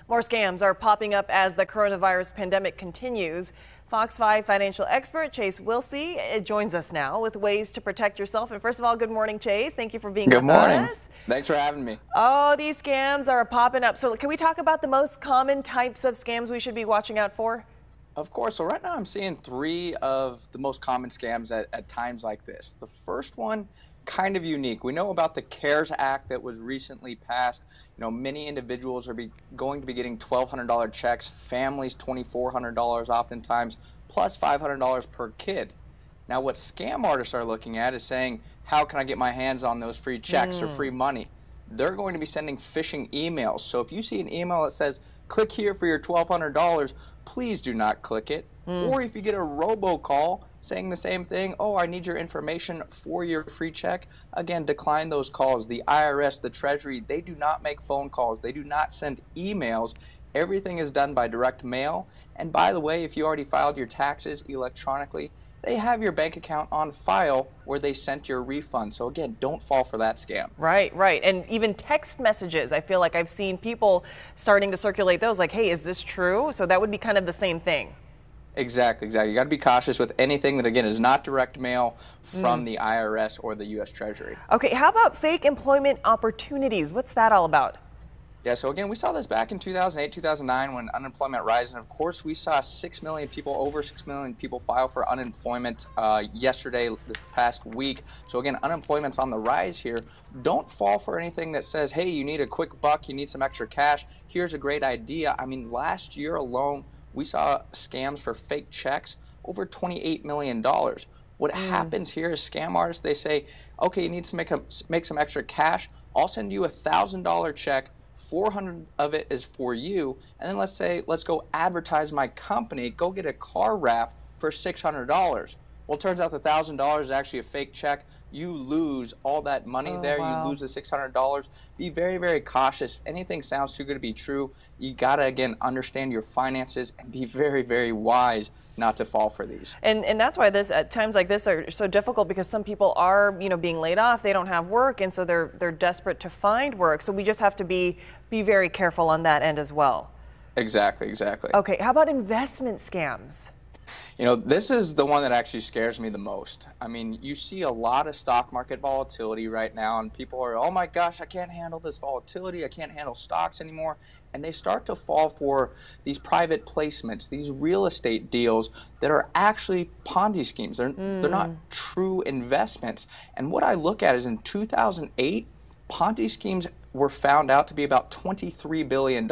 More scams are popping up as the coronavirus pandemic continues. Fox 5 financial expert Chase Wilsey joins us now with ways to protect yourself. And first of all, good morning, Chase. Thank you for being Good with morning. us. Thanks for having me. Oh, these scams are popping up. So can we talk about the most common types of scams we should be watching out for? Of course. So right now I'm seeing three of the most common scams at times like this. The first one, kind of unique. We know about the CARES Act that was recently passed. Many individuals are going to be getting $1,200 checks, families $2,400 oftentimes, plus $500 per kid. Now what scam artists are looking at is saying, how can I get my hands on those free checks or free money? They're going to be sending phishing emails. So if you see an email that says, click here for your $1,200, please do not click it. Or if you get a robocall saying the same thing, oh, I need your information for your free check, again, decline those calls. The IRS, the Treasury, they do not make phone calls. They do not send emails. Everything is done by direct mail. And by the way, if you already filed your taxes electronically, they have your bank account on file where they sent your refund. So again, don't fall for that scam. Right, right. And even text messages. I feel like I've seen people starting to circulate those like, hey, is this true? So that would be kind of the same thing. Exactly. You got to be cautious with anything that, again, is not direct mail from the IRS or the U.S. Treasury. Okay, how about fake employment opportunities? What's that all about? Yeah, so again, we saw this back in 2008, 2009 when unemployment rose, and of course we saw 6 million people, over 6 million people file for unemployment yesterday, this past week. So again, unemployment's on the rise here. Don't fall for anything that says, hey, you need a quick buck, you need some extra cash, here's a great idea. I mean, last year alone, we saw scams for fake checks over $28 million. What happens here is scam artists, they say, okay, you need to make some extra cash. I'll send you a $1,000 check. 400 of it is for you, and then let's go advertise my company, go get a car wrap for $600. Well, it turns out the $1,000 is actually a fake check. You lose all that money there. Wow. You lose the $600. Be very, very cautious. If anything sounds too good to be true, you got to, again, understand your finances and be very, very wise not to fall for these. And that's why at times like this are so difficult, because some people are, being laid off, they don't have work, and so they're desperate to find work. So we just have to be very careful on that end as well. Exactly. Okay, how about investment scams? This is the one that actually scares me the most. I mean, you see a lot of stock market volatility right now, and people are, oh my gosh, I can't handle this volatility. I can't handle stocks anymore. And they start to fall for these private placements, these real estate deals that are actually Ponzi schemes. They're not true investments. And what I look at is in 2008, Ponzi schemes were found out to be about $23 billion.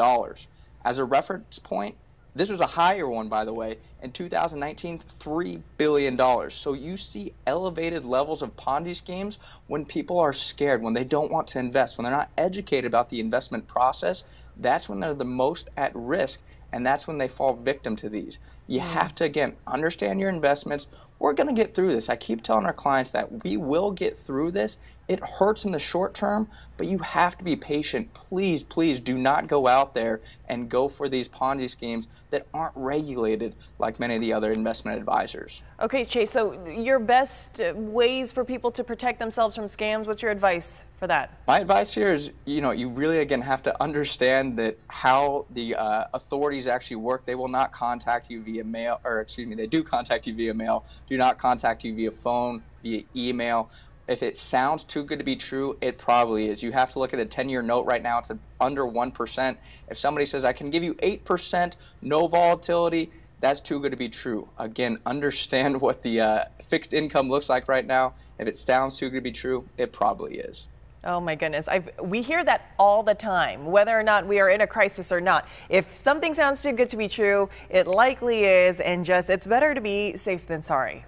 As a reference point, this was a higher one, by the way, in 2019, $3 billion. So you see elevated levels of Ponzi schemes when people are scared, when they don't want to invest, when they're not educated about the investment process. That's when they're the most at risk, and that's when they fall victim to these. You have to, again, understand your investments. We're going to get through this. I keep telling our clients that we will get through this. It hurts in the short term, but you have to be patient. Please, please do not go out there and go for these Ponzi schemes that aren't regulated like many of the other investment advisors. Okay, Chase, so your best ways for people to protect themselves from scams, what's your advice for that? My advice here is, you really, again, have to understand that how the authorities actually work. They will not contact you via mail, or excuse me, they do contact you via mail. Do not contact you via phone, via email. If it sounds too good to be true, it probably is. You have to look at the 10-year note right now. It's under 1%. If somebody says, I can give you 8%, no volatility, that's too good to be true. Again, understand what the fixed income looks like right now. If it sounds too good to be true, it probably is. Oh my goodness, we hear that all the time, whether or not we are in a crisis or not. If something sounds too good to be true, it likely is, and it's better to be safe than sorry.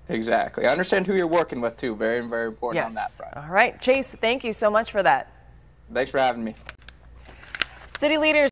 Exactly. I understand who you're working with too. Very, very important on that front. All right, Chase, thank you so much for that. Thanks for having me. City leaders